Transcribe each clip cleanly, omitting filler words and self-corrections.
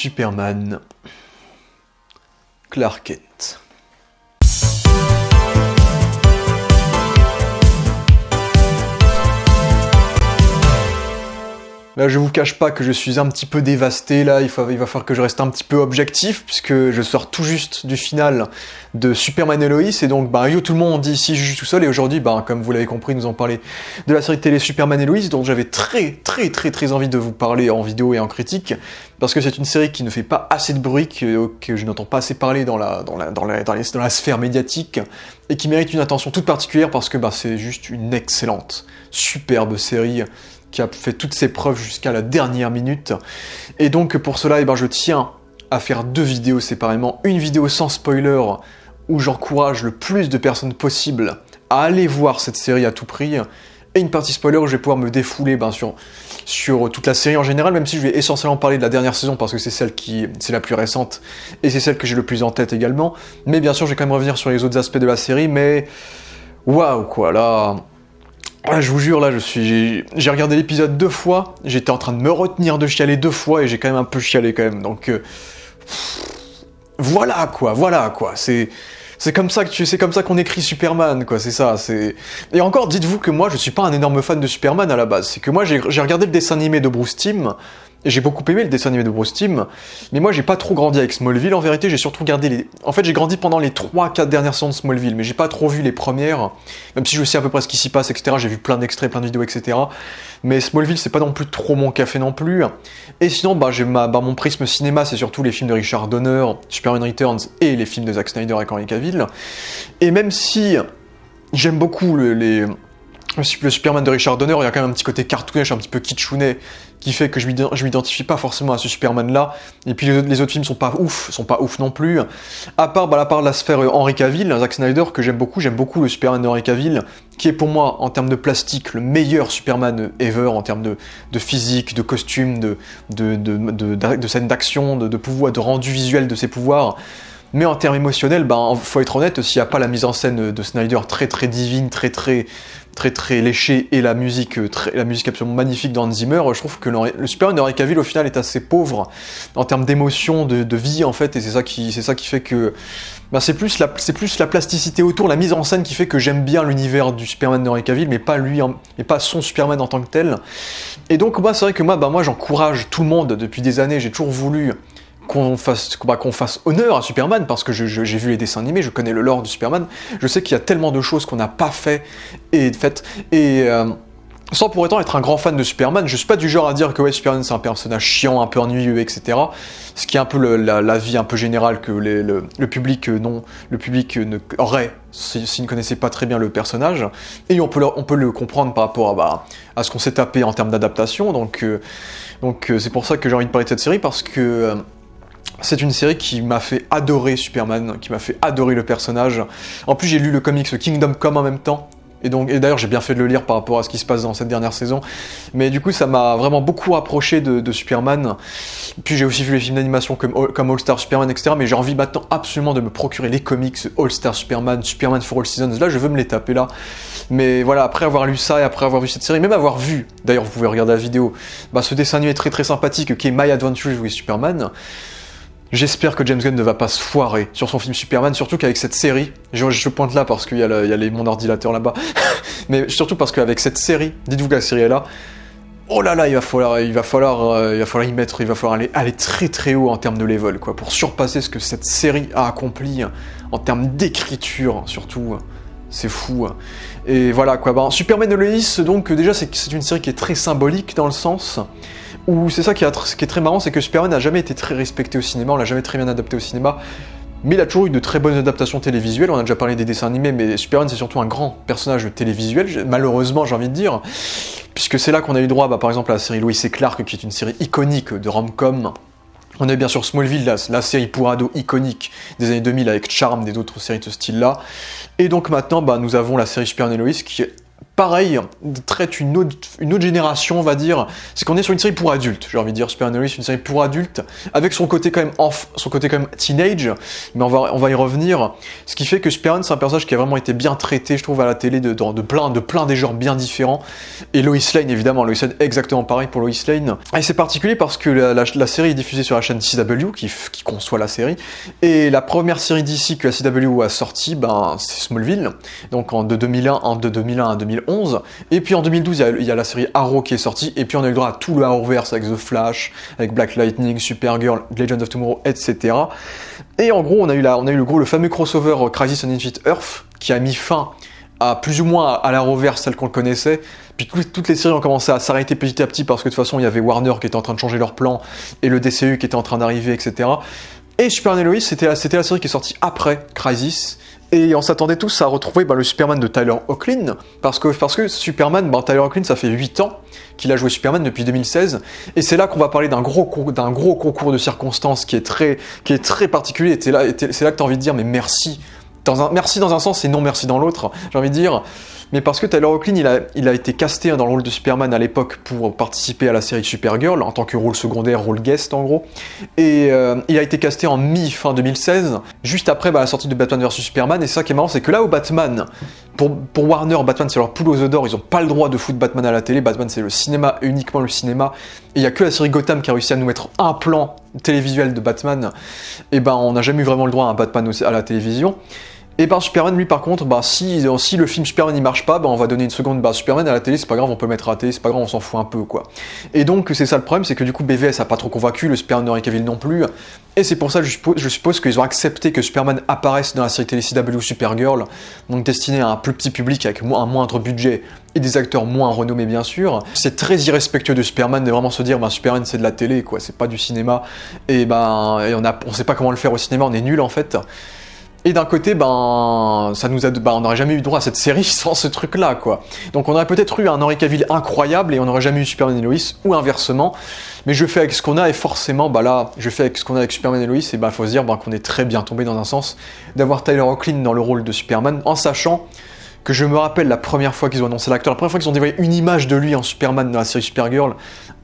Superman, Clark Kent. Là, je vous cache pas que je suis un petit peu dévasté, là, il va falloir que je reste un petit peu objectif, puisque je sors tout juste du final de Superman et Lois, et donc, yo tout le monde, ici je suis tout seul, et aujourd'hui, comme vous l'avez compris, nous allons parler de la série télé Superman et Lois, dont j'avais très envie de vous parler en vidéo et en critique, parce que c'est une série qui ne fait pas assez de bruit, que je n'entends pas assez parler dans la sphère médiatique, et qui mérite une attention toute particulière, parce que c'est juste une excellente, superbe série, qui a fait toutes ses preuves jusqu'à la dernière minute. Et donc pour cela, je tiens à faire 2 vidéos séparément. Une vidéo sans spoiler, où j'encourage le plus de personnes possible à aller voir cette série à tout prix. Et une partie spoiler où je vais pouvoir me défouler sur toute la série en général, même si je vais essentiellement parler de la dernière saison, parce que c'est la plus récente, et c'est celle que j'ai le plus en tête également. Mais bien sûr, je vais quand même revenir sur les autres aspects de la série, mais... Waouh, quoi, là... je vous jure, là, j'ai regardé l'épisode 2 fois, j'étais en train de me retenir de chialer 2 fois, et j'ai quand même un peu chialé quand même, donc... voilà quoi, c'est comme ça qu'on écrit Superman, quoi, c'est ça, c'est... Et encore, dites-vous que moi, je suis pas un énorme fan de Superman à la base, c'est que moi, j'ai regardé le dessin animé de Bruce Timm, et j'ai beaucoup aimé le dessin animé de Bruce Timm, mais moi j'ai pas trop grandi avec Smallville, en vérité j'ai surtout regardé En fait j'ai grandi pendant les 3-4 dernières saisons de Smallville, mais j'ai pas trop vu les premières, même si je sais à peu près ce qui s'y passe, etc. J'ai vu plein d'extraits, plein de vidéos, etc. Mais Smallville c'est pas non plus trop mon café non plus. Et sinon j'ai mon prisme cinéma, c'est surtout les films de Richard Donner, Superman Returns, et les films de Zack Snyder et Henry Cavill. Et même si j'aime beaucoup le Superman de Richard Donner, il y a quand même un petit côté cartoonish, un petit peu kitschounet, qui fait que je m'identifie pas forcément à ce Superman-là. Et puis les autres films sont pas ouf non plus. À part la sphère Henry Cavill, Zack Snyder, que j'aime beaucoup le Superman de Henry Cavill, qui est pour moi, en termes de plastique, le meilleur Superman ever, en termes de physique, de costume, de scène d'action, de pouvoir, de rendu visuel de ses pouvoirs. Mais en termes émotionnels, faut être honnête, s'il n'y a pas la mise en scène de Snyder très divine, très léchée, et la musique absolument magnifique d'Hans Zimmer, je trouve que le Superman de Henry Cavill au final est assez pauvre en termes d'émotion, de vie en fait, et c'est ça qui fait que c'est plus la plasticité autour, la mise en scène qui fait que j'aime bien l'univers du Superman de Henry Cavill, mais pas son Superman en tant que tel. Et donc c'est vrai que moi j'encourage tout le monde depuis des années, j'ai toujours voulu qu'on fasse honneur à Superman, parce que j'ai vu les dessins animés, je connais le lore du Superman, je sais qu'il y a tellement de choses qu'on n'a pas faites, et sans pour autant être un grand fan de Superman, je suis pas du genre à dire que Superman c'est un personnage chiant, un peu ennuyeux, etc. Ce qui est un peu l'avis un peu général que le public aurait s'il ne connaissait pas très bien le personnage, et on peut le comprendre par rapport à ce qu'on s'est tapé en termes d'adaptation, donc c'est pour ça que j'ai envie de parler de cette série, parce que c'est une série qui m'a fait adorer Superman, qui m'a fait adorer le personnage. En plus, j'ai lu le comics Kingdom Come en même temps, et d'ailleurs j'ai bien fait de le lire par rapport à ce qui se passe dans cette dernière saison. Mais du coup, ça m'a vraiment beaucoup rapproché de Superman. Puis j'ai aussi vu les films d'animation comme All Star Superman, etc. Mais j'ai envie maintenant absolument de me procurer les comics All Star Superman, Superman for All Seasons. Là, je veux me les taper là. Mais voilà, après avoir lu ça et après avoir vu cette série, même avoir vu, d'ailleurs vous pouvez regarder la vidéo, ce dessin animé très sympathique qui est My Adventures with Superman. J'espère que James Gunn ne va pas se foirer sur son film Superman, surtout qu'avec cette série, je pointe là parce qu'il y a mon ordinateur là-bas, mais surtout parce qu'avec cette série, dites-vous que la série est là, oh là là, il va falloir y mettre, il va falloir aller très haut en termes de level, quoi, pour surpasser ce que cette série a accompli en termes d'écriture, surtout. C'est fou. Et voilà quoi. Superman et Lois, donc déjà c'est une série qui est très symbolique dans le sens où c'est ça qui est très marrant, c'est que Superman n'a jamais été très respecté au cinéma, on l'a jamais très bien adapté au cinéma, mais il a toujours eu de très bonnes adaptations télévisuelles. On a déjà parlé des dessins animés, mais Superman c'est surtout un grand personnage télévisuel, malheureusement j'ai envie de dire, puisque c'est là qu'on a eu droit par exemple à la série Lois et Clark, qui est une série iconique de rom-com. On a eu bien sûr Smallville, la série pour ados iconique des années 2000 avec Charm, des autres séries de ce style-là. Et donc maintenant, nous avons la série Superman et Lois qui est pareil, traite une autre génération, on va dire. C'est qu'on est sur une série pour adultes, j'ai envie de dire. Superman & Lois, une série pour adultes, avec son côté quand même teenage, mais on va y revenir. Ce qui fait que Superman, c'est un personnage qui a vraiment été bien traité, je trouve, à la télé, de plein des genres bien différents. Et Lois Lane, évidemment, Lois Lane, exactement pareil pour Lois Lane. Et c'est particulier parce que la série est diffusée sur la chaîne CW, qui conçoit la série, et la première série d'ici que la CW a sortie, c'est Smallville, donc de 2001 à 2011, et puis en 2012 il y a la série Arrow qui est sortie, et puis on a eu le droit à tout le Arrowverse avec The Flash, avec Black Lightning, Supergirl, Legends of Tomorrow, etc. Et en gros on a eu le fameux crossover Crisis on Infinite Earth qui a mis fin à plus ou moins à l'Arrowverse tel qu'on le connaissait. Puis toutes les séries ont commencé à s'arrêter petit à petit parce que de toute façon il y avait Warner qui était en train de changer leur plan et le DCU qui était en train d'arriver, etc. Et Superman & Lois, c'était la série qui est sortie après Crisis, et on s'attendait tous à retrouver le Superman de Tyler Hoechlin, parce que Superman, Tyler Hoechlin, ça fait 8 ans qu'il a joué Superman depuis 2016, et c'est là qu'on va parler d'un gros concours de circonstances qui est très particulier, c'est là que tu as envie de dire mais merci. Merci dans un sens et non merci dans l'autre, j'ai envie de dire. Mais parce que Tyler Hoechlin, il a été casté dans le rôle de Superman à l'époque pour participer à la série Supergirl, en tant que rôle secondaire, rôle guest en gros. Et il a été casté en mi-fin 2016, juste après la sortie de Batman vs Superman. Et c'est ça qui est marrant, c'est que là où Batman, pour Warner, Batman c'est leur poule aux œufs d'or, ils n'ont pas le droit de foutre Batman à la télé, Batman c'est le cinéma, uniquement le cinéma. Et il n'y a que la série Gotham qui a réussi à nous mettre un plan télévisuel de Batman. Et on n'a jamais eu vraiment le droit à un Batman à la télévision. Et Superman, lui, par contre, si le film Superman il marche pas, on va donner une seconde Superman à la télé, c'est pas grave, on peut le mettre à la télé, c'est pas grave, on s'en fout un peu, quoi. Et donc, c'est ça le problème, c'est que du coup, BVS a pas trop convaincu, le Superman de Henry Cavill non plus, et c'est pour ça, je suppose qu'ils ont accepté que Superman apparaisse dans la série télé CW Supergirl, donc destinée à un plus petit public, avec un moindre budget, et des acteurs moins renommés, bien sûr. C'est très irrespectueux de Superman de vraiment se dire, Superman c'est de la télé, quoi, c'est pas du cinéma, et on sait pas comment le faire au cinéma, on est nul, en fait. Et d'un côté, on n'aurait jamais eu droit à cette série sans ce truc-là, quoi. Donc on aurait peut-être eu un Henry Cavill incroyable et on n'aurait jamais eu Superman et Lois, ou inversement. Mais je fais avec ce qu'on a, et forcément, je fais avec ce qu'on a avec Superman et Lois, et faut se dire qu'on est très bien tombé dans un sens d'avoir Tyler Hoechlin dans le rôle de Superman, en sachant que je me rappelle la première fois qu'ils ont annoncé l'acteur, la première fois qu'ils ont dévoilé une image de lui en Superman dans la série Supergirl,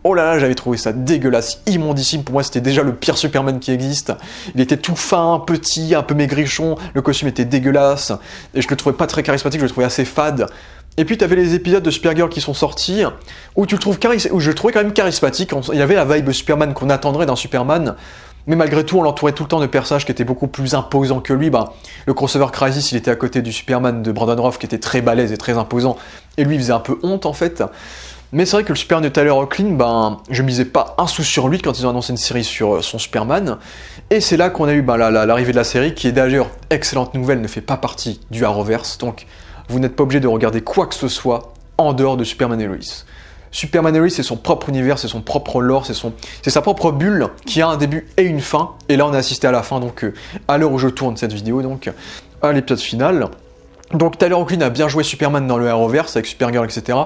oh là là, j'avais trouvé ça dégueulasse, immondissime. Pour moi, c'était déjà le pire Superman qui existe. Il était tout fin, petit, un peu maigrichon, le costume était dégueulasse, et je le trouvais pas très charismatique, je le trouvais assez fade. Et puis t'avais les épisodes de Supergirl qui sont sortis, où je le trouvais quand même charismatique, il y avait la vibe Superman qu'on attendrait d'un Superman, mais malgré tout, on l'entourait tout le temps de personnages qui étaient beaucoup plus imposants que lui. Le crossover Crisis, il était à côté du Superman de Brandon Routh, qui était très balèze et très imposant, et lui, il faisait un peu honte, en fait. Mais c'est vrai que le Superman de Tyler Hoechlin, je misais pas un sou sur lui quand ils ont annoncé une série sur son Superman. Et c'est là qu'on a eu l'arrivée de la série, qui est d'ailleurs, excellente nouvelle, ne fait pas partie du Arrowverse, donc vous n'êtes pas obligé de regarder quoi que ce soit en dehors de Superman et Lois. Superman et Lois, c'est son propre univers, c'est son propre lore, c'est sa propre bulle qui a un début et une fin. Et là, on a assisté à la fin, donc à l'heure où je tourne cette vidéo, donc à l'épisode final. Donc Tyler Hoechlin a bien joué Superman dans le Arrowverse avec Supergirl, etc.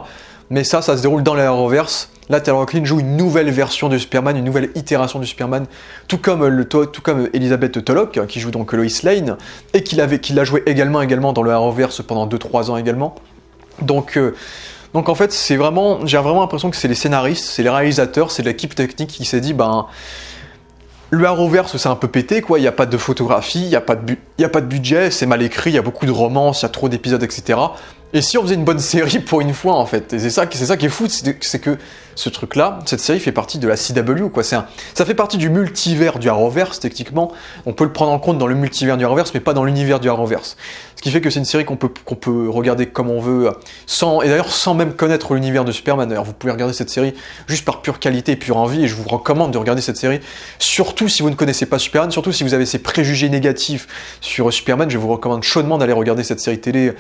Mais ça se déroule dans le Arrowverse. Là, Tyler Hoechlin joue une nouvelle version de Superman, une nouvelle itération de Superman, tout comme Elizabeth Tulloch, qui joue donc Lois Lane, et qui l'a joué également dans le Arrowverse pendant 2-3 ans également. Donc en fait, j'ai vraiment l'impression que c'est les scénaristes, c'est les réalisateurs, c'est l'équipe technique qui s'est dit, le Arrowverse c'est un peu pété, quoi, il n'y a pas de photographie, il n'y a pas de budget, c'est mal écrit, il y a beaucoup de romances, il y a trop d'épisodes, etc. Et si on faisait une bonne série pour une fois, en fait, et c'est ça qui est fou, c'est que ce truc-là, cette série fait partie de la CW, quoi. Ça fait partie du multivers du Arrowverse, techniquement. On peut le prendre en compte dans le multivers du Arrowverse, mais pas dans l'univers du Arrowverse. Ce qui fait que c'est une série qu'on peut regarder comme on veut, sans même connaître l'univers de Superman. D'ailleurs, vous pouvez regarder cette série juste par pure qualité et pure envie, et je vous recommande de regarder cette série, surtout si vous ne connaissez pas Superman, surtout si vous avez ces préjugés négatifs sur Superman, je vous recommande chaudement d'aller regarder cette série télé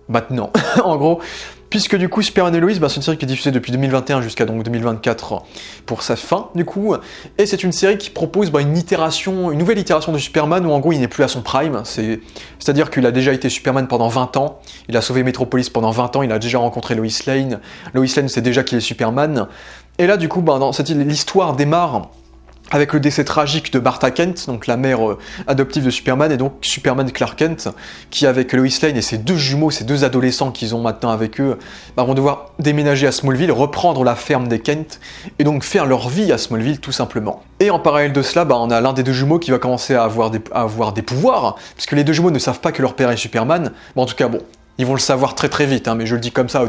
maintenant, en gros, puisque du coup Superman et Lois, c'est une série qui est diffusée depuis 2021 jusqu'à donc 2024 pour sa fin, du coup, et c'est une série qui propose une nouvelle itération de Superman où en gros il n'est plus à son prime, c'est-à-dire qu'il a déjà été Superman pendant 20 ans, il a sauvé Metropolis pendant 20 ans, il a déjà rencontré Lois Lane sait déjà qu'il est Superman, et là du coup, l'histoire démarre avec le décès tragique de Martha Kent, donc la mère adoptive de Superman, et donc Superman Clark Kent, qui avec Lois Lane et ses deux jumeaux, ces deux adolescents qu'ils ont maintenant avec eux, vont devoir déménager à Smallville, reprendre la ferme des Kent, et donc faire leur vie à Smallville tout simplement. Et en parallèle de cela, on a l'un des deux jumeaux qui va commencer à avoir des pouvoirs, puisque les deux jumeaux ne savent pas que leur père est Superman. En tout cas, ils vont le savoir très très vite, mais je le dis comme ça,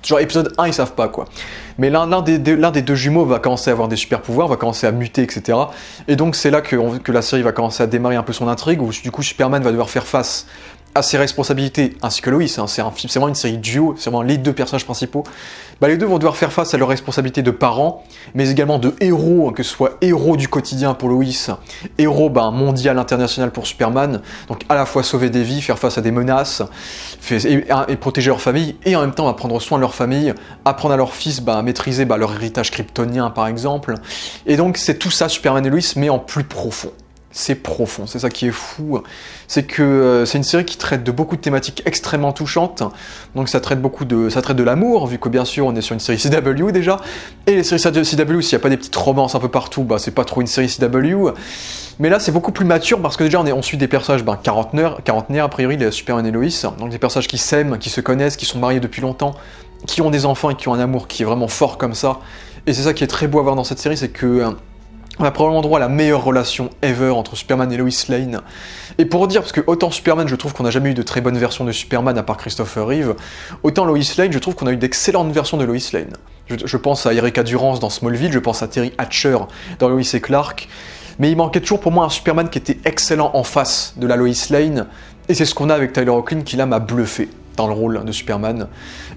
genre épisode 1, ils savent pas quoi. Mais l'un des deux jumeaux va commencer à avoir des super pouvoirs, va commencer à muter, etc. Et donc c'est là que la série va commencer à démarrer un peu son intrigue, où du coup Superman va devoir faire face à ses responsabilités, ainsi que Lois, c'est vraiment une série duo, c'est vraiment les deux personnages principaux. Les deux vont devoir faire face à leurs responsabilités de parents, mais également de héros, que ce soit héros du quotidien pour Lois, héros mondial, international pour Superman, donc à la fois sauver des vies, faire face à des menaces, et protéger leur famille, et en même temps prendre soin de leur famille, apprendre à leurs fils à maîtriser leur héritage kryptonien par exemple. Et donc c'est tout ça Superman et Lois, mais en plus profond. C'est profond, c'est ça qui est fou, c'est que c'est une série qui traite de beaucoup de thématiques extrêmement touchantes, donc ça traite de l'amour, vu que bien sûr on est sur une série CW déjà, et les séries CW, s'il n'y a pas des petites romances un peu partout, c'est pas trop une série CW, mais là c'est beaucoup plus mature, parce que déjà on suit des personnages quarantenaires a priori, les Superman et Lois, donc des personnages qui s'aiment, qui se connaissent, qui sont mariés depuis longtemps, qui ont des enfants et qui ont un amour qui est vraiment fort comme ça, et c'est ça qui est très beau à voir dans cette série, c'est que on a probablement droit à la meilleure relation ever entre Superman et Lois Lane. Et pour dire, parce que autant Superman, je trouve qu'on n'a jamais eu de très bonnes versions de Superman à part Christopher Reeve, autant Lois Lane, je trouve qu'on a eu d'excellentes versions de Lois Lane. Je pense à Erika Durance dans Smallville, je pense à Terry Hatcher dans Lois et Clark, mais il manquait toujours pour moi un Superman qui était excellent en face de la Lois Lane, et c'est ce qu'on a avec Tyler Hoechlin qui là m'a bluffé dans le rôle de Superman.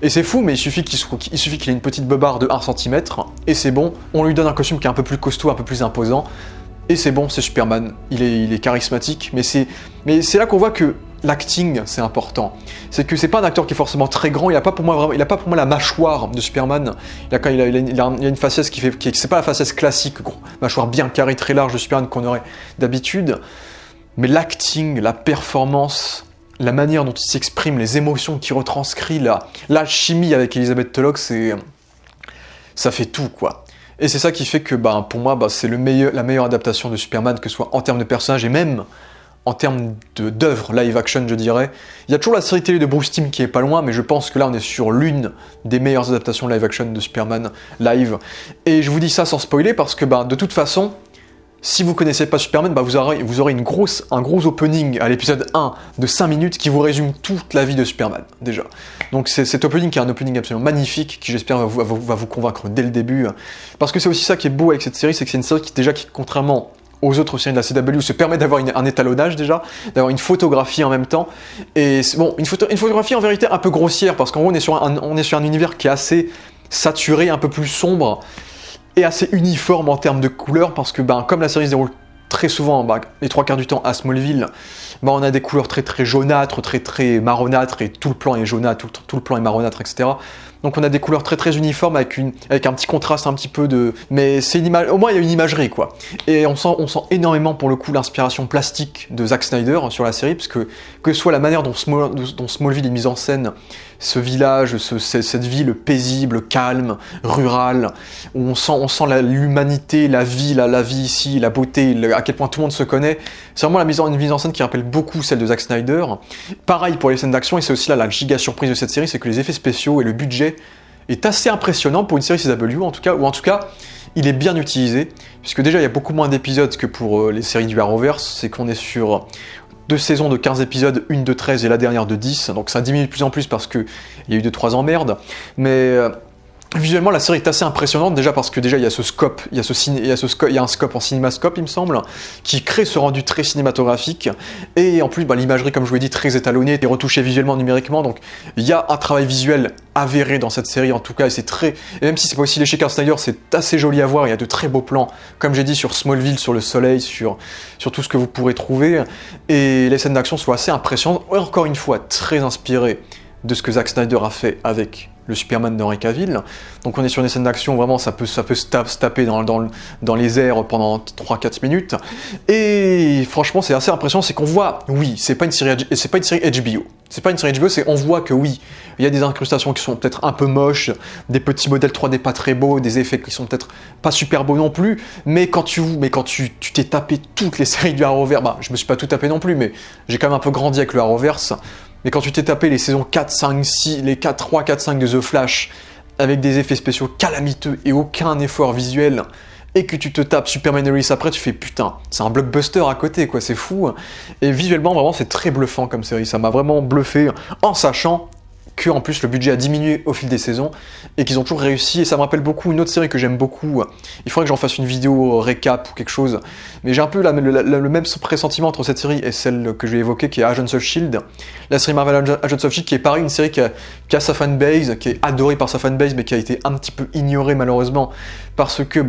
Et c'est fou, mais il suffit qu'il ait une petite beubare de 1 cm, et c'est bon, on lui donne un costume qui est un peu plus costaud, un peu plus imposant, et c'est bon, c'est Superman. Il est charismatique, mais c'est là qu'on voit que l'acting, c'est important. C'est que c'est pas un acteur qui est forcément très grand, il a pas pour moi la mâchoire de Superman, il a une faciès c'est pas la faciès classique, mâchoire bien carrée, très large de Superman qu'on aurait d'habitude, mais l'acting, la performance, la manière dont il s'exprime, les émotions qu'il retranscrit, la chimie avec Elizabeth Tulloch, ça fait tout, quoi. Et c'est ça qui fait que, pour moi, c'est la meilleure adaptation de Superman, que ce soit en termes de personnages et même en termes d'œuvre live action, je dirais. Il y a toujours la série télé de Bruce Timm qui est pas loin, mais je pense que là, on est sur l'une des meilleures adaptations live action de Superman live. Et je vous dis ça sans spoiler, parce que, de toute façon, si vous connaissez pas Superman, vous aurez un gros opening à l'épisode 1 de 5 minutes qui vous résume toute la vie de Superman, déjà. Donc c'est cet opening qui est un opening absolument magnifique, qui j'espère va vous convaincre dès le début. Parce que c'est aussi ça qui est beau avec cette série, c'est que c'est une série qui contrairement aux autres séries de la CW, se permet d'avoir un étalonnage déjà, d'avoir une photographie en même temps. Et une photographie en vérité un peu grossière, parce qu'en gros on est sur un univers qui est assez saturé, un peu plus sombre, et assez uniforme en termes de couleurs, parce que comme la série se déroule très souvent, les 3/4 du temps à Smallville, on a des couleurs très très jaunâtres, très très marronâtres, et tout le plan est jaunâtre, tout le plan est marronâtre, etc. Donc on a des couleurs très très uniformes avec un petit contraste un petit peu de... Mais c'est au moins il y a une imagerie, quoi. Et on sent énormément pour le coup l'inspiration plastique de Zack Snyder sur la série, parce que ce soit la manière dont Smallville est mise en scène, ce village, cette ville paisible, calme, rurale, où on sent l'humanité, la vie ici, la beauté, à quel point tout le monde se connaît. C'est vraiment une mise en scène qui rappelle beaucoup celle de Zack Snyder. Pareil pour les scènes d'action, et c'est aussi là la giga surprise de cette série, c'est que les effets spéciaux et le budget est assez impressionnant pour une série CW en tout cas, il est bien utilisé, puisque déjà il y a beaucoup moins d'épisodes que pour les séries du Arrowverse, c'est qu'on est sur 2 saisons de 15 épisodes, une de 13 et la dernière de 10, donc ça diminue de plus en plus parce qu'il y a eu 2-3 emmerdes, mais visuellement la série est assez impressionnante, déjà parce que déjà il y a ce scope, il y a un scope en cinémascope il me semble, qui crée ce rendu très cinématographique, et en plus l'imagerie comme je vous l'ai dit très étalonnée, et retouchée visuellement numériquement, donc il y a un travail visuel avéré dans cette série en tout cas, et même si c'est pas aussi léché qu'un Snyder, c'est assez joli à voir, il y a de très beaux plans, comme j'ai dit sur Smallville, sur le soleil, sur tout ce que vous pourrez trouver, et les scènes d'action sont assez impressionnantes, encore une fois très inspirées de ce que Zack Snyder a fait avec le Superman d'Henry Cavill. Donc on est sur des scènes d'action, vraiment ça peut se taper dans les airs pendant 3-4 minutes. Et franchement c'est assez impressionnant, c'est qu'on voit, oui, c'est pas une série HBO. C'est pas une série HBO, on voit que oui, il y a des incrustations qui sont peut-être un peu moches, des petits modèles 3D pas très beaux, des effets qui sont peut-être pas super beaux non plus, mais quand tu t'es tapé toutes les séries du Arrowverse, bah je me suis pas tout tapé non plus, mais j'ai quand même un peu grandi avec le Arrowverse. Mais quand tu t'es tapé les saisons 4, 5, 6, les 3, 4, 5 de The Flash, avec des effets spéciaux calamiteux et aucun effort visuel, et que tu te tapes Superman et Lois après, tu fais putain, c'est un blockbuster à côté, quoi, c'est fou. Et visuellement, vraiment, c'est très bluffant comme série, ça m'a vraiment bluffé, en sachant que en plus le budget a diminué au fil des saisons et qu'ils ont toujours réussi, et ça me rappelle beaucoup une autre série que j'aime beaucoup. Il faudrait que j'en fasse une vidéo récap ou quelque chose, mais j'ai un peu le même pressentiment entre cette série et celle que je vais évoquer, qui est Agents of Shield, la série Marvel Agents of Shield, qui est pareil, une série qui a sa fanbase, qui est adorée par sa fanbase, mais qui a été un petit peu ignorée malheureusement parce que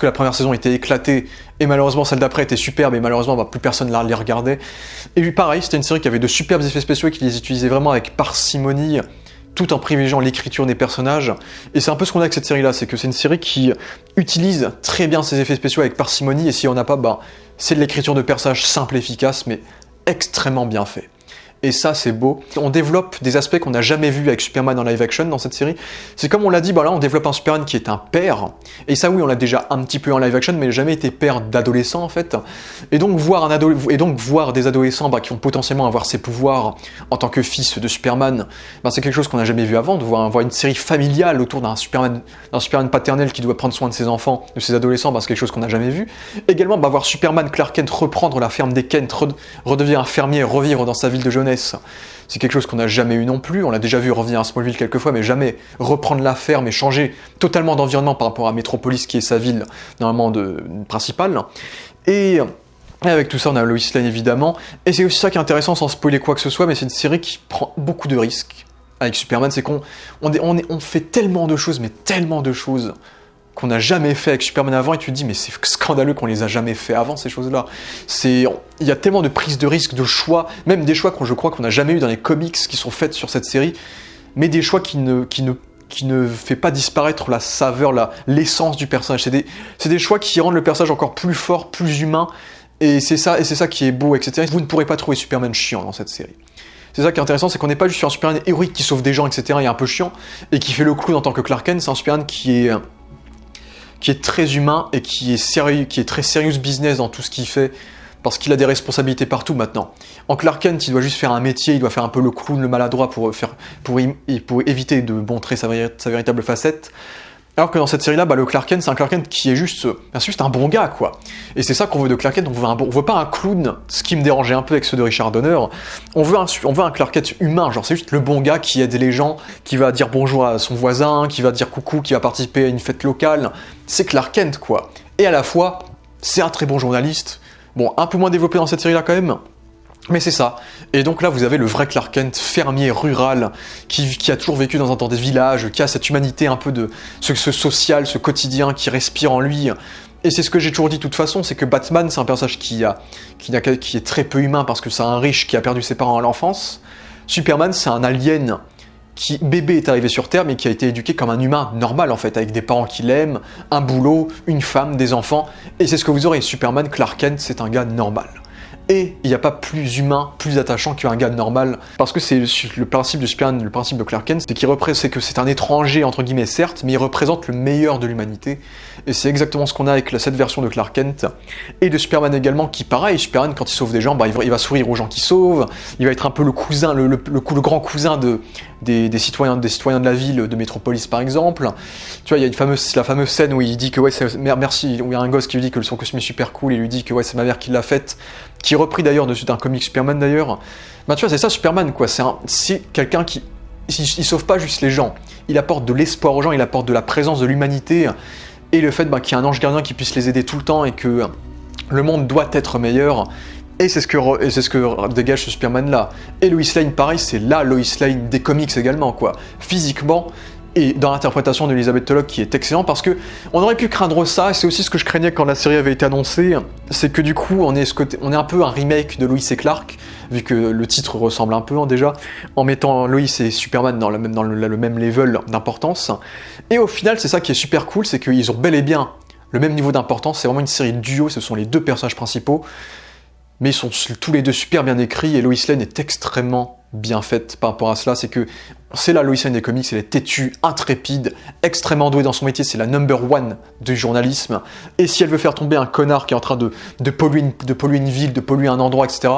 la première saison était éclatée, et malheureusement celle d'après était superbe, et malheureusement plus personne les regardait. Et puis pareil, c'était une série qui avait de superbes effets spéciaux et qui les utilisait vraiment avec parcimonie, tout en privilégiant l'écriture des personnages. Et c'est un peu ce qu'on a avec cette série-là, c'est que c'est une série qui utilise très bien ses effets spéciaux avec parcimonie, et si on n'a pas, c'est de l'écriture de personnages simple et efficace, mais extrêmement bien fait. Et ça, c'est beau. On développe des aspects qu'on n'a jamais vus avec Superman en live action dans cette série. C'est comme on l'a dit, là, on développe un Superman qui est un père. Et ça, oui, on l'a déjà un petit peu en live action, mais il n'a jamais été père d'adolescent, en fait. Et donc, voir des adolescents qui vont potentiellement avoir ses pouvoirs en tant que fils de Superman, c'est quelque chose qu'on n'a jamais vu avant. De voir une série familiale autour d'un Superman paternel qui doit prendre soin de ses enfants, de ses adolescents, c'est quelque chose qu'on n'a jamais vu. Également, voir Superman Clark Kent reprendre la ferme des Kent, redevenir un fermier, revivre dans sa ville de jeunesse. C'est quelque chose qu'on n'a jamais eu non plus. On l'a déjà vu revenir à Smallville quelques fois, mais jamais reprendre la ferme et changer totalement d'environnement par rapport à Metropolis, qui est sa ville normalement principale. Et avec tout ça, on a Lois Lane évidemment. Et c'est aussi ça qui est intéressant, sans spoiler quoi que ce soit, mais c'est une série qui prend beaucoup de risques avec Superman. C'est qu'on fait tellement de choses, mais tellement de choses qu'on n'a jamais fait avec Superman avant, et tu te dis mais c'est scandaleux qu'on les a jamais fait avant, ces choses-là. Il y a tellement de prises de risques, de choix, même des choix je crois qu'on n'a jamais eu dans les comics qui sont faits sur cette série, mais des choix qui ne fait pas disparaître la saveur, l'essence du personnage. C'est des choix qui rendent le personnage encore plus fort, plus humain, et c'est ça qui est beau, etc. Vous ne pourrez pas trouver Superman chiant dans cette série. C'est ça qui est intéressant, c'est qu'on n'est pas juste sur un Superman héroïque qui sauve des gens, etc., et un peu chiant, et qui fait le clown en tant que Clark Kent. C'est un Superman qui est très humain et qui est très serious business dans tout ce qu'il fait, parce qu'il a des responsabilités partout maintenant. En Clark Kent, il doit juste faire un métier, il doit faire un peu le clown, le maladroit pour éviter de montrer sa véritable facette. Alors que dans cette série-là, le Clark Kent, c'est un Clark Kent qui est juste un bon gars, quoi. Et c'est ça qu'on veut de Clark Kent, on veut pas un clown, ce qui me dérangeait un peu avec ceux de Richard Donner. On veut un Clark Kent humain, genre c'est juste le bon gars qui aide les gens, qui va dire bonjour à son voisin, qui va dire coucou, qui va participer à une fête locale. C'est Clark Kent, quoi. Et à la fois, c'est un très bon journaliste. Bon, un peu moins développé dans cette série-là quand même, mais c'est ça. Et donc là, vous avez le vrai Clark Kent, fermier, rural, qui a toujours vécu dans un temps des villages, qui a cette humanité un peu de ce social, ce quotidien qui respire en lui. Et c'est ce que j'ai toujours dit de toute façon, c'est que Batman, c'est un personnage qui est très peu humain parce que c'est un riche qui a perdu ses parents à l'enfance. Superman, c'est un alien bébé est arrivé sur Terre, mais qui a été éduqué comme un humain normal en fait, avec des parents qui l'aiment, un boulot, une femme, des enfants. Et c'est ce que vous aurez. Superman, Clark Kent, c'est un gars normal. Et il n'y a pas plus humain, plus attachant qu'un gars normal, parce que c'est le principe de Superman, le principe de Clark Kent, c'est que c'est un étranger, entre guillemets, certes, mais il représente le meilleur de l'humanité, et c'est exactement ce qu'on a avec cette version de Clark Kent, et de Superman également, qui pareil, Superman, quand il sauve des gens, il va sourire aux gens qu'il sauve, il va être un peu le cousin, le grand cousin des citoyens de la ville de Metropolis, par exemple. Tu vois, il y a la fameuse scène où il dit que ouais, merci, où il y a un gosse qui lui dit que son costume est super cool, et lui dit que ouais, c'est ma mère qui l'a faite, qui est repris d'ailleurs dessus d'un comic Superman d'ailleurs. Tu vois, c'est ça Superman, quoi. C'est quelqu'un qui il sauve pas juste les gens, il apporte de l'espoir aux gens, il apporte de la présence de l'humanité, et le fait qu'il y ait un ange gardien qui puisse les aider tout le temps, et que le monde doit être meilleur. Et c'est ce que dégage ce Superman-là. Et Lois Lane, pareil, c'est la Lois Lane des comics également, quoi. Physiquement, et dans l'interprétation d'Elizabeth Tulloch qui est excellent, parce que on aurait pu craindre ça, et c'est aussi ce que je craignais quand la série avait été annoncée, c'est que du coup on est un peu un remake de Lois et Clark, vu que le titre ressemble un peu déjà, en mettant Lois et Superman dans le même level d'importance. Et au final, c'est ça qui est super cool, c'est qu'ils ont bel et bien le même niveau d'importance, c'est vraiment une série de duo, ce sont les deux personnages principaux, mais ils sont tous les deux super bien écrits, et Lois Lane est extrêmement bien faite par rapport à cela, c'est que c'est la Lois Lane des comics, elle est têtue, intrépide, extrêmement douée dans son métier, c'est la number one du journalisme, et si elle veut faire tomber un connard qui est en train de polluer une ville, de polluer un endroit, etc.,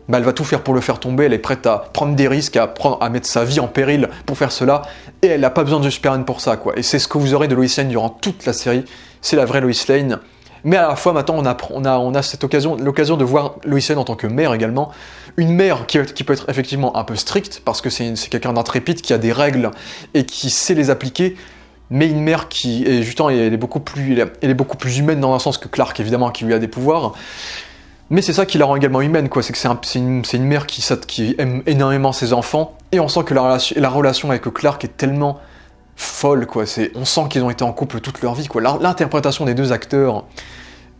bah elle va tout faire pour le faire tomber, elle est prête à prendre des risques, à mettre sa vie en péril pour faire cela, et elle n'a pas besoin de Superman pour ça, quoi. Et c'est ce que vous aurez de Lois Lane durant toute la série, c'est la vraie Lois Lane. Mais à la fois, maintenant, on a l'occasion de voir Lois Lane en tant que mère également. Une mère qui peut être effectivement un peu stricte, parce que c'est quelqu'un d'intrépide, qui a des règles et qui sait les appliquer, mais une mère qui est justement, elle est beaucoup plus humaine dans un sens que Clark, évidemment, qui lui a des pouvoirs. Mais c'est ça qui la rend également humaine, quoi. C'est que c'est une mère qui aime énormément ses enfants, et on sent que la relation avec Clark est tellement folle, quoi. On sent qu'ils ont été en couple toute leur vie, quoi. L'interprétation des deux acteurs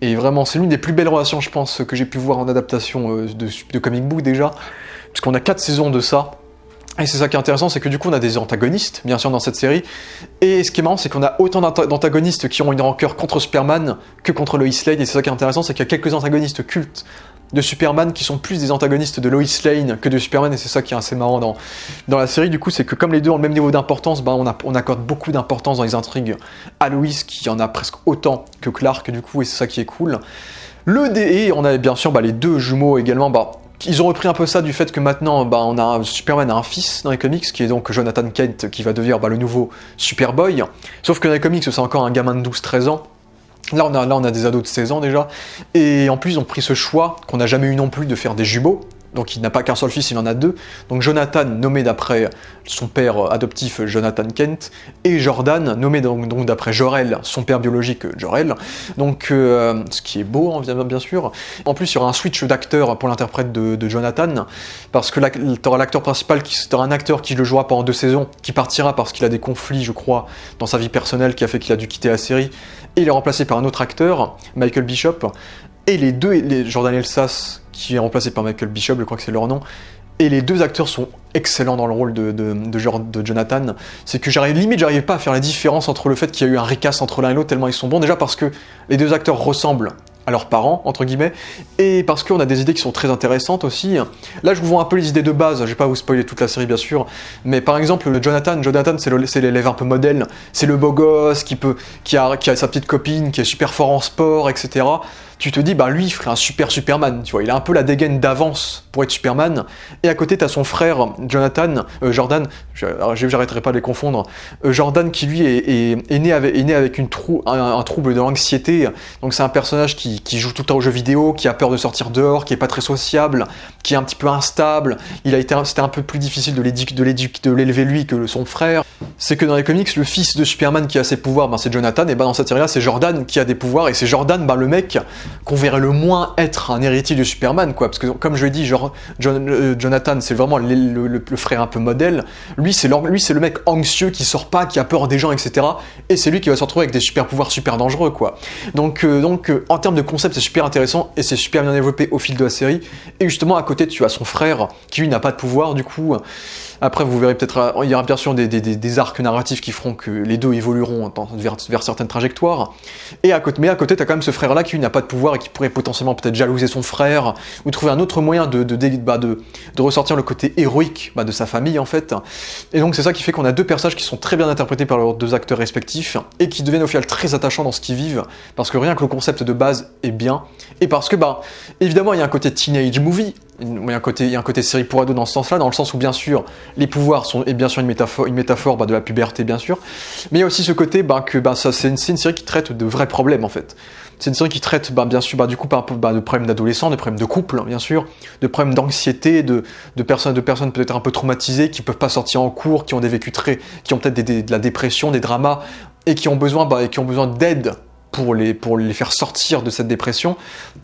est vraiment, c'est l'une des plus belles relations, je pense, que j'ai pu voir en adaptation de comic book déjà, puisqu'on a 4 saisons de ça. Et c'est ça qui est intéressant, c'est que du coup on a des antagonistes, bien sûr, dans cette série, et ce qui est marrant, c'est qu'on a autant d'antagonistes qui ont une rancœur contre Superman que contre Lois Lane, et c'est ça qui est intéressant, c'est qu'il y a quelques antagonistes cultes de Superman qui sont plus des antagonistes de Lois Lane que de Superman, et c'est ça qui est assez marrant dans la série, du coup, c'est que comme les deux ont le même niveau d'importance, bah, on accorde beaucoup d'importance dans les intrigues à Lois, qui en a presque autant que Clark, du coup, et c'est ça qui est cool. Et on a bien sûr les deux jumeaux également, ils ont repris un peu ça du fait que maintenant, Superman a un fils dans les comics, qui est donc Jonathan Kent, qui va devenir le nouveau Superboy. Sauf que dans les comics, c'est encore un gamin de 12-13 ans. Là, on a des ados de 16 ans déjà. Et en plus, ils ont pris ce choix, qu'on n'a jamais eu non plus, de faire des jumeaux. Donc il n'a pas qu'un seul fils, il en a deux. Donc Jonathan, nommé d'après son père adoptif Jonathan Kent, et Jordan, nommé donc d'après Jor-El, son père biologique Jor-El. Donc ce qui est beau, bien sûr. En plus, il y aura un switch d'acteur pour l'interprète de Jonathan, parce que t'auras l'acteur principal, t'auras un acteur qui le jouera pendant 2 saisons, qui partira parce qu'il a des conflits, je crois, dans sa vie personnelle, qui a fait qu'il a dû quitter la série, et il est remplacé par un autre acteur, Michael Bishop. Et les Jordan Elsas, qui est remplacé par Michael Bishop, je crois que c'est leur nom, et les deux acteurs sont excellents dans le rôle de Jonathan. C'est que j'arrive pas à faire la différence entre le fait qu'il y a eu un recast entre l'un et l'autre, tellement ils sont bons, déjà parce que les deux acteurs ressemblent à leurs parents, entre guillemets, et parce qu'on a des idées qui sont très intéressantes aussi. Là, je vous vois un peu les idées de base, je vais pas vous spoiler toute la série, bien sûr, mais par exemple, Jonathan, c'est l'élève un peu modèle, c'est le beau gosse qui a sa petite copine, qui est super fort en sport, etc. Tu te dis, lui, il ferait un super Superman, tu vois, il a un peu la dégaine d'avance pour être Superman, et à côté, t'as son frère, Jordan, j'arrêterai pas de les confondre, Jordan, qui lui est né avec un trouble de l'anxiété, donc c'est un personnage qui joue tout le temps aux jeux vidéo, qui a peur de sortir dehors, qui est pas très sociable, qui est un petit peu instable, c'était un peu plus difficile de l'élever lui que son frère. C'est que dans les comics, le fils de Superman qui a ses pouvoirs, c'est Jonathan, et dans cette série-là, c'est Jordan qui a des pouvoirs, et c'est Jordan, le mec qu'on verrait le moins être un héritier de Superman, quoi, parce que comme je l'ai dit, Jonathan, c'est vraiment le frère un peu modèle, lui c'est le mec anxieux qui sort pas, qui a peur des gens, etc., et c'est lui qui va se retrouver avec des super pouvoirs super dangereux, quoi. Donc en termes de concept, c'est super intéressant, et c'est super bien développé au fil de la série, et justement à côté tu as son frère, qui lui n'a pas de pouvoir, du coup. Après, vous verrez peut-être, il y aura bien sûr des arcs narratifs qui feront que les deux évolueront vers certaines trajectoires. Mais à côté, t'as quand même ce frère-là qui n'a pas de pouvoir et qui pourrait potentiellement peut-être jalouser son frère, ou trouver un autre moyen de ressortir le côté héroïque de sa famille, en fait. Et donc, c'est ça qui fait qu'on a deux personnages qui sont très bien interprétés par leurs deux acteurs respectifs, et qui deviennent au final très attachants dans ce qu'ils vivent, parce que rien que le concept de base est bien, et parce que, évidemment, il y a un côté teenage movie, il y a un côté série pour ados dans ce sens-là, dans le sens où, bien sûr, les pouvoirs sont bien sûr une métaphore de la puberté, bien sûr, mais il y a aussi ce côté c'est une série qui traite de vrais problèmes, en fait. C'est une série qui traite, bien sûr, du coup, de problèmes d'adolescents, de problèmes de couple, bien sûr, de problèmes d'anxiété, de personnes peut-être un peu traumatisées, qui peuvent pas sortir en cours, qui ont des vécus qui ont peut-être de la dépression, des dramas, et qui ont besoin d'aide pour les faire sortir de cette dépression.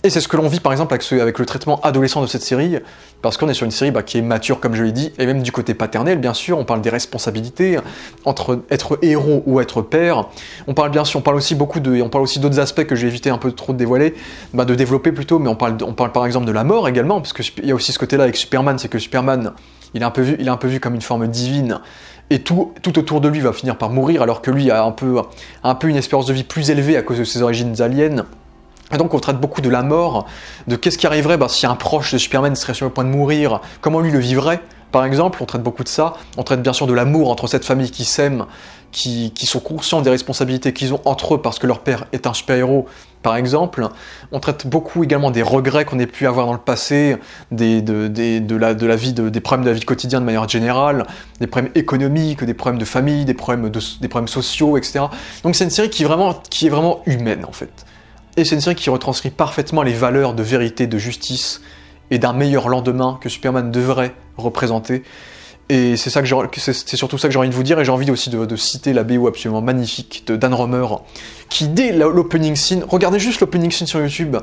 Et c'est ce que l'on vit par exemple avec le traitement adolescent de cette série, parce qu'on est sur une série qui est mature comme je l'ai dit, et même du côté paternel bien sûr, on parle des responsabilités, entre être héros ou être père, on parle aussi d'autres aspects que j'ai évité un peu trop de dévoiler, de développer plutôt, mais on parle par exemple de la mort également, parce qu'il y a aussi ce côté là avec Superman, c'est que Superman, il est un peu vu comme une forme divine, et tout autour de lui va finir par mourir, alors que lui a un peu une espérance de vie plus élevée à cause de ses origines aliens. Et donc on traite beaucoup de la mort, de qu'est-ce qui arriverait si un proche de Superman serait sur le point de mourir, comment lui le vivrait, par exemple, on traite beaucoup de ça, on traite bien sûr de l'amour entre cette famille qui s'aime, qui sont conscients des responsabilités qu'ils ont entre eux parce que leur père est un super-héros, par exemple. On traite beaucoup également des regrets qu'on ait pu avoir dans le passé, des problèmes de la vie quotidienne de manière générale, des problèmes économiques, des problèmes de famille, des problèmes sociaux, etc. Donc c'est une série qui est vraiment humaine en fait. Et c'est une série qui retranscrit parfaitement les valeurs de vérité, de justice et d'un meilleur lendemain que Superman devrait représenter. Et c'est surtout ça que j'ai envie de vous dire, et j'ai envie aussi de citer la BO absolument magnifique de Dan Romer, qui dès l'opening scene, regardez juste l'opening scene sur YouTube,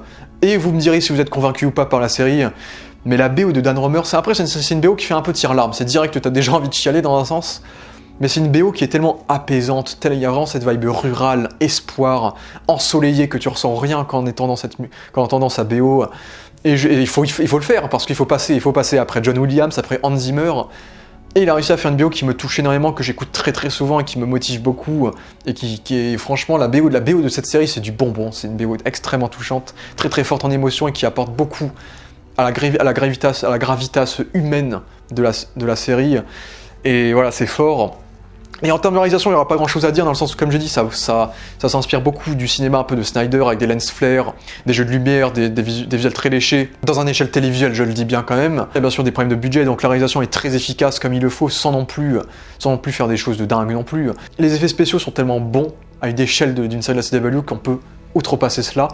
et vous me direz si vous êtes convaincu ou pas par la série, mais la BO de Dan Romer, c'est une BO qui fait un peu tire-larme, c'est direct que t'as déjà envie de chialer dans un sens, mais c'est une BO qui est tellement apaisante, il y a vraiment cette vibe rurale, espoir, ensoleillée, que tu ressens rien qu'en entendant sa BO, et il faut le faire, parce qu'il faut passer après John Williams, après Hans Zimmer. Et il a réussi à faire une BO qui me touche énormément, que j'écoute très très souvent et qui me motive beaucoup, et qui est franchement la BO de cette série, c'est du bonbon, c'est une BO extrêmement touchante, très très forte en émotion et qui apporte beaucoup à la gravitas humaine de la série. Et voilà, c'est fort. Et en termes de réalisation, il n'y aura pas grand chose à dire, dans le sens où, comme je dis, ça s'inspire beaucoup du cinéma un peu de Snyder, avec des lens flares, des jeux de lumière, des visuels très léchés, dans un échelle télévisuelle, je le dis bien quand même. Il y a bien sûr des problèmes de budget, donc la réalisation est très efficace comme il le faut, sans non plus faire des choses de dingue non plus. Les effets spéciaux sont tellement bons, à une échelle d'une série de la CW, qu'on peut outrepasser cela.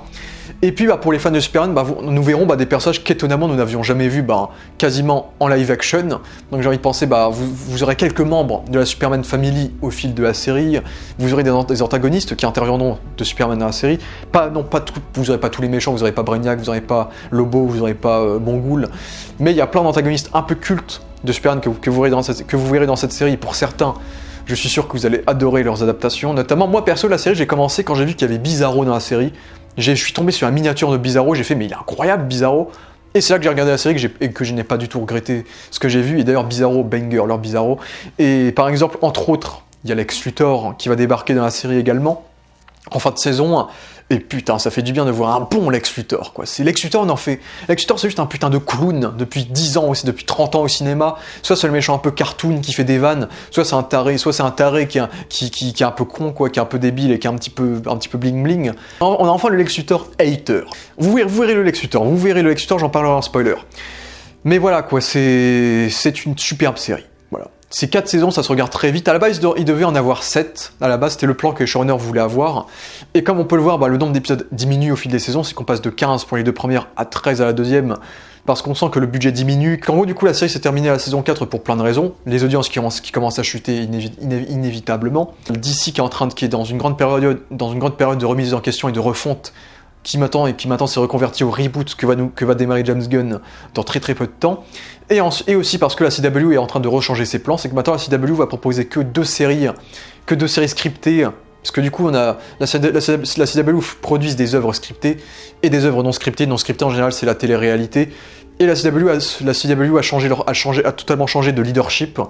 Et puis pour les fans de Superman, nous verrons des personnages qu'étonnamment nous n'avions jamais vus quasiment en live action. Donc j'ai envie de penser, vous aurez quelques membres de la Superman Family au fil de la série, vous aurez des antagonistes qui interviendront de Superman dans la série. Vous n'aurez pas tous les méchants, vous n'aurez pas Brainiac, vous n'aurez pas Lobo, vous n'aurez pas Mongul, mais il y a plein d'antagonistes un peu cultes de Superman que vous verrez dans cette série. Pour certains, je suis sûr que vous allez adorer leurs adaptations. Notamment, moi perso, la série, j'ai commencé quand j'ai vu qu'il y avait Bizarro dans la série. Je suis tombé sur la miniature de Bizarro, j'ai fait, mais il est incroyable Bizarro. Et c'est là que j'ai regardé la série et que je n'ai pas du tout regretté ce que j'ai vu. Et d'ailleurs, Bizarro, banger, leur Bizarro. Et par exemple, entre autres, il y a Lex Luthor qui va débarquer dans la série également, en fin de saison. Et putain, ça fait du bien de voir un bon Lex Luthor, quoi. C'est Lex Luthor, Lex Luthor, c'est juste un putain de clown depuis 10 ans aussi, depuis 30 ans au cinéma. Soit c'est le méchant un peu cartoon qui fait des vannes, soit c'est un taré qui est un peu con, quoi, qui est un peu débile et qui est un petit peu bling bling. On a enfin le Lex Luthor hater. Vous verrez le Lex Luthor, j'en parlerai en spoiler. Mais voilà, quoi, c'est une superbe série. Voilà. Ces 4 saisons, ça se regarde très vite. À la base, il devait en avoir 7. À la base, c'était le plan que les showrunners voulaient avoir. Et comme on peut le voir, le nombre d'épisodes diminue au fil des saisons. C'est qu'on passe de 15 pour les 2 premières à 13 à la deuxième. Parce qu'on sent que le budget diminue. Qu'en gros, du coup, la série s'est terminée à la saison 4 pour plein de raisons. Les audiences qui commencent à chuter inévitablement. DC qui est dans une grande période de remise en question et de refonte, qui maintenant s'est reconverti au reboot que va démarrer James Gunn dans très très peu de temps. Et aussi parce que la CW est en train de rechanger ses plans, c'est que maintenant la CW va proposer que deux séries scriptées, parce que du coup la CW produit des œuvres scriptées et des œuvres non scriptées. Non scriptées en général c'est la télé-réalité. Et la CW a totalement changé de leadership,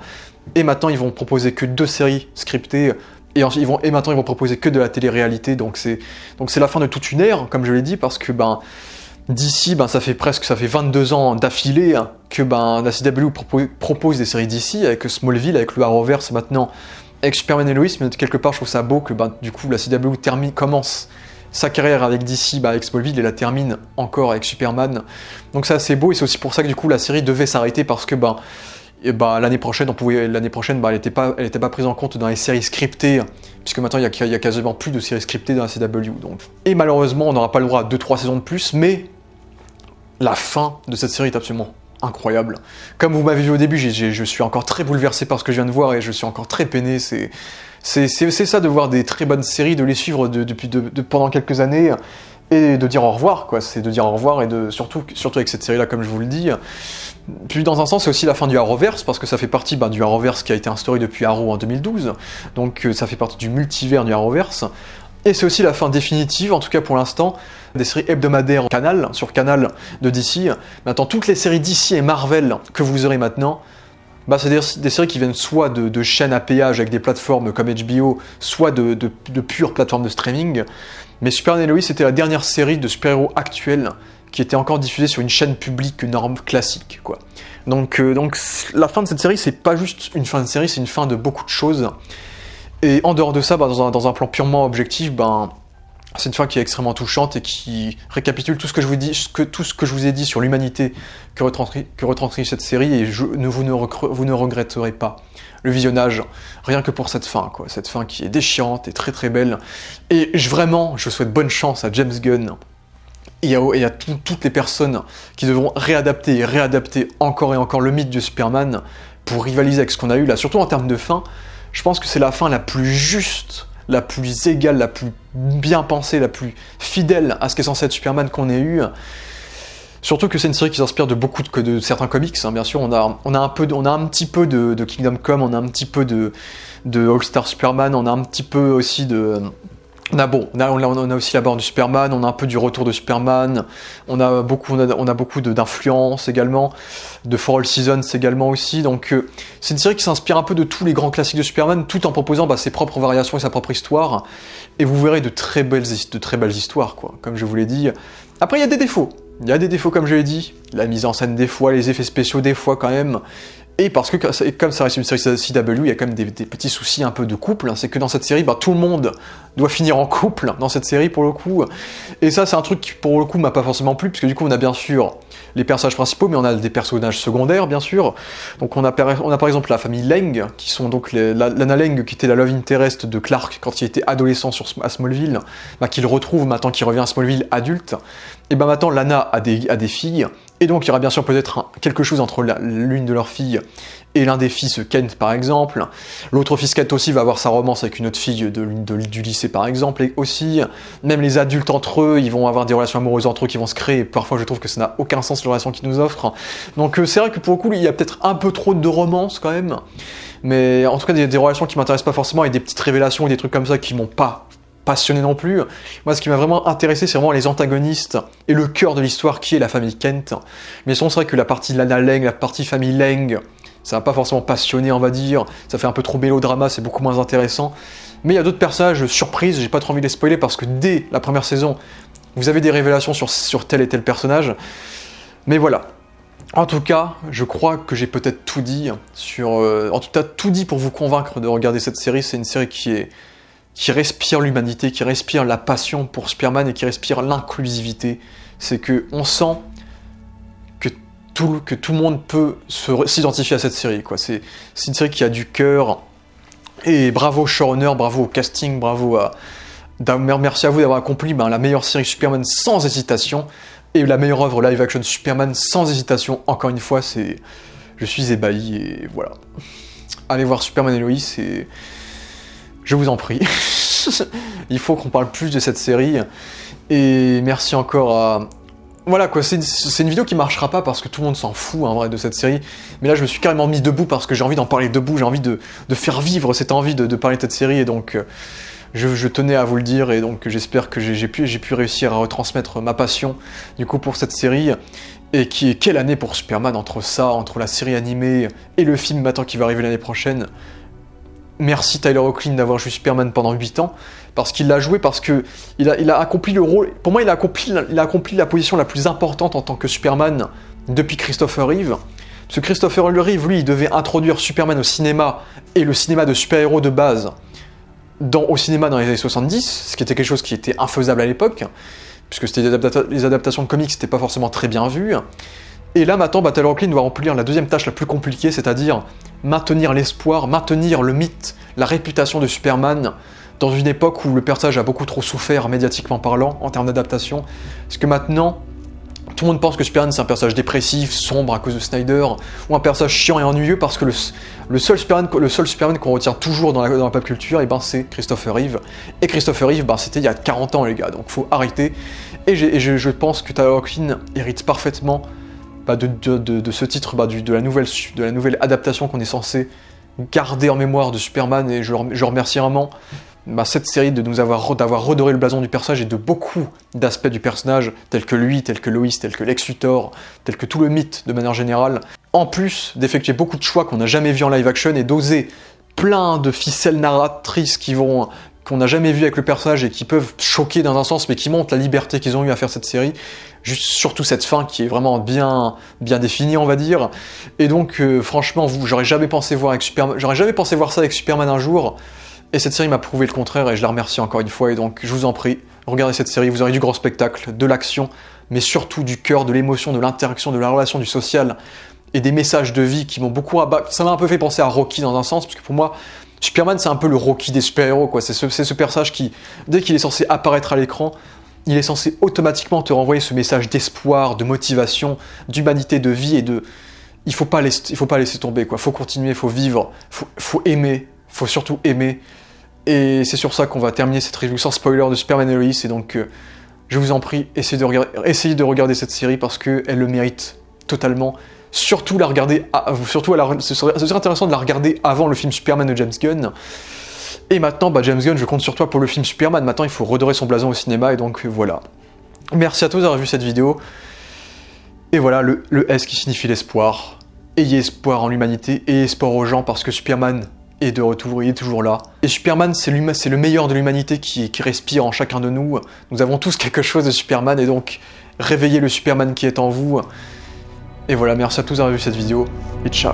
et maintenant ils vont proposer que 2 séries scriptées. Et maintenant ils vont proposer que de la télé-réalité, donc c'est la fin de toute une ère, comme je l'ai dit, parce que d'ici, ça fait 22 ans d'affilée que la CW propose des séries d'ici, avec Smallville, avec le Arrowverse maintenant, avec Superman et Lois, mais quelque part je trouve ça beau que du coup la CW commence sa carrière avec DC, avec Smallville, et la termine encore avec Superman. Donc c'est assez beau, et c'est aussi pour ça que du coup la série devait s'arrêter, parce que l'année prochaine, elle n'était pas prise en compte dans les séries scriptées, puisque maintenant il y a quasiment plus de séries scriptées dans la CW. Donc. Et malheureusement, on n'aura pas le droit à 2-3 saisons de plus, mais la fin de cette série est absolument incroyable. Comme vous m'avez vu au début, je suis encore très bouleversé par ce que je viens de voir, et je suis encore très peiné. C'est ça de voir des très bonnes séries, de les suivre pendant quelques années, et de dire au revoir, quoi. C'est de dire au revoir, et surtout avec cette série-là, comme je vous le dis. Puis dans un sens, c'est aussi la fin du Arrowverse, parce que ça fait partie du Arrowverse qui a été instauré depuis Arrow en 2012, donc ça fait partie du multivers du Arrowverse. Et c'est aussi la fin définitive, en tout cas pour l'instant, des séries hebdomadaires sur Canal de DC. Maintenant, toutes les séries DC et Marvel que vous aurez maintenant, c'est des séries qui viennent soit de chaînes à péage avec des plateformes comme HBO, soit de pures plateformes de streaming. Mais Superman et Lois, c'était la dernière série de super-héros actuelle qui était encore diffusée sur une chaîne publique norme classique, quoi. Donc la fin de cette série, c'est pas juste une fin de série, c'est une fin de beaucoup de choses. Et en dehors de ça, dans un plan purement objectif, c'est une fin qui est extrêmement touchante et qui récapitule tout ce que je vous ai dit sur l'humanité que retranscrit cette série, et vous ne regretterez pas le visionnage, rien que pour cette fin, quoi. Cette fin qui est déchirante et très très belle. Et vraiment, je souhaite bonne chance à James Gunn et à toutes les personnes qui devront réadapter encore et encore le mythe de Superman pour rivaliser avec ce qu'on a eu là, surtout en termes de fin. Je pense que c'est la fin la plus juste, la plus égale, la plus bien pensée, la plus fidèle à ce qu'est censé être Superman qu'on ait eu. Surtout que c'est une série qui s'inspire de beaucoup de certains comics, hein, bien sûr. On a un petit peu de Kingdom Come, on a un petit peu de All Star Superman, on a un petit peu aussi de... On a aussi la barre du Superman, on a un peu du retour de Superman, on a beaucoup d'influence également, de For All Seasons également aussi, donc c'est une série qui s'inspire un peu de tous les grands classiques de Superman, tout en proposant ses propres variations et sa propre histoire, et vous verrez de très belles histoires, quoi, comme je vous l'ai dit. Après, il y a des défauts, comme je l'ai dit, la mise en scène des fois, les effets spéciaux des fois quand même. Et parce que comme ça reste une série CW, il y a quand même des petits soucis un peu de couple, hein. C'est que dans cette série, tout le monde doit finir en couple dans cette série pour le coup. Et ça, c'est un truc qui pour le coup m'a pas forcément plu, parce que du coup on a bien sûr les personnages principaux, mais on a des personnages secondaires bien sûr. Donc on a par exemple la famille Lang, qui sont donc Lana Lang, qui était la love interest de Clark quand il était adolescent à Smallville, qu'il retrouve maintenant qu'il revient à Smallville adulte. Et maintenant Lana a des filles. Et donc il y aura bien sûr peut-être quelque chose entre l'une de leurs filles et l'un des fils, Kent par exemple. L'autre fils Kent aussi va avoir sa romance avec une autre fille du lycée par exemple. Et aussi, même les adultes entre eux, ils vont avoir des relations amoureuses entre eux qui vont se créer. Et parfois je trouve que ça n'a aucun sens, les relations qu'ils nous offrent. Donc c'est vrai que pour le coup, il y a peut-être un peu trop de romance quand même. Mais en tout cas, des relations qui m'intéressent pas forcément, et des petites révélations et des trucs comme ça qui m'ont pas passionné non plus. Moi, ce qui m'a vraiment intéressé, c'est vraiment les antagonistes et le cœur de l'histoire qui est la famille Kent. Mais sinon, c'est vrai que la partie Lana Lang, la partie famille Lang, ça m'a pas forcément passionné, on va dire. Ça fait un peu trop mélodrama, c'est beaucoup moins intéressant. Mais il y a d'autres personnages surprises, j'ai pas trop envie de les spoiler parce que dès la première saison, vous avez des révélations sur tel et tel personnage. Mais voilà. En tout cas, je crois que j'ai peut-être tout dit en tout cas, tout dit pour vous convaincre de regarder cette série. C'est une série qui respire l'humanité, qui respire la passion pour Superman et qui respire l'inclusivité. C'est que on sent que tout le monde peut s'identifier à cette série, quoi. C'est une série qui a du cœur, et bravo showrunner, bravo au casting, merci à vous d'avoir accompli la meilleure série Superman sans hésitation, et la meilleure œuvre live action Superman sans hésitation. Encore une fois, je suis ébahi, et voilà. Allez voir Superman et Lois, et je vous en prie. Il faut qu'on parle plus de cette série. Et merci encore à... Voilà quoi, c'est une vidéo qui marchera pas parce que tout le monde s'en fout en vrai de cette série. Mais là je me suis carrément mis debout parce que j'ai envie d'en parler debout, j'ai envie de faire vivre cette envie de parler de cette série. Et donc je tenais à vous le dire, et donc j'espère que j'ai pu réussir à retransmettre ma passion du coup pour cette série. Et quelle année pour Superman, entre la série animée et le film maintenant qui va arriver l'année prochaine. Merci Tyler Hoechlin d'avoir joué Superman pendant 8 ans, parce qu'il l'a joué, parce que il a accompli le rôle. Pour moi, il a accompli la position la plus importante en tant que Superman depuis Christopher Reeve. Parce que Christopher Reeve, lui, il devait introduire Superman au cinéma, et le cinéma de super-héros de base au cinéma dans les années 70, ce qui était quelque chose qui était infaisable à l'époque, puisque les adaptations de comics n'étaient pas forcément très bien vues. Et là, maintenant, Tyler Hoechlin doit remplir la deuxième tâche la plus compliquée, c'est-à-dire maintenir l'espoir, maintenir le mythe, la réputation de Superman, dans une époque où le personnage a beaucoup trop souffert médiatiquement parlant, en termes d'adaptation. Parce que maintenant, Tout le monde pense que Superman c'est un personnage dépressif, sombre à cause de Snyder, ou un personnage chiant et ennuyeux parce que le seul Superman qu'on retient toujours dans la pop culture, et ben c'est Christopher Reeve. Et Christopher Reeve, ben c'était il y a 40 ans les gars, donc faut arrêter. Et je pense que Tyler Hoechlin hérite parfaitement de ce titre, de la nouvelle adaptation qu'on est censé garder en mémoire de Superman, et je remercie vraiment cette série d'avoir redoré le blason du personnage et de beaucoup d'aspects du personnage, tels que lui, tels que Lois, tels que Lex Luthor, tels que tout le mythe de manière générale. En plus d'effectuer beaucoup de choix qu'on n'a jamais vu en live action et d'oser plein de ficelles narratrices qu'on n'a jamais vu avec le personnage et qui peuvent choquer dans un sens, mais qui montrent la liberté qu'ils ont eu à faire cette série. Surtout cette fin qui est vraiment bien définie, on va dire. Et donc, franchement, j'aurais jamais pensé voir ça avec Superman un jour. Et cette série m'a prouvé le contraire et je la remercie encore une fois. Et donc, je vous en prie, regardez cette série, vous aurez du grand spectacle, de l'action, mais surtout du cœur, de l'émotion, de l'interaction, de la relation, du social et des messages de vie qui m'ont beaucoup ça m'a un peu fait penser à Rocky dans un sens, parce que pour moi, Superman c'est un peu le Rocky des super-héros, quoi. C'est ce personnage qui, dès qu'il est censé apparaître à l'écran, il est censé automatiquement te renvoyer ce message d'espoir, de motivation, d'humanité, de vie et de... Il faut pas laisser tomber, quoi. Faut continuer, faut vivre, faut aimer, faut surtout aimer. Et c'est sur ça qu'on va terminer cette review sans spoiler de Superman et Lois. Et donc, je vous en prie, essayez de regarder cette série parce qu'elle le mérite totalement. Surtout la regarder, ce serait intéressant de la regarder avant le film Superman de James Gunn. Et maintenant, James Gunn, je compte sur toi pour le film Superman. Maintenant, il faut redorer son blason au cinéma. Et donc, voilà. Merci à tous d'avoir vu cette vidéo. Et voilà, le S qui signifie l'espoir. Ayez espoir en l'humanité, ayez espoir aux gens parce que Superman est de retour, il est toujours là. Et Superman, c'est le meilleur de l'humanité qui respire en chacun de nous. Nous avons tous quelque chose de Superman et donc réveillez le Superman qui est en vous. Et voilà, merci à tous d'avoir vu cette vidéo et ciao.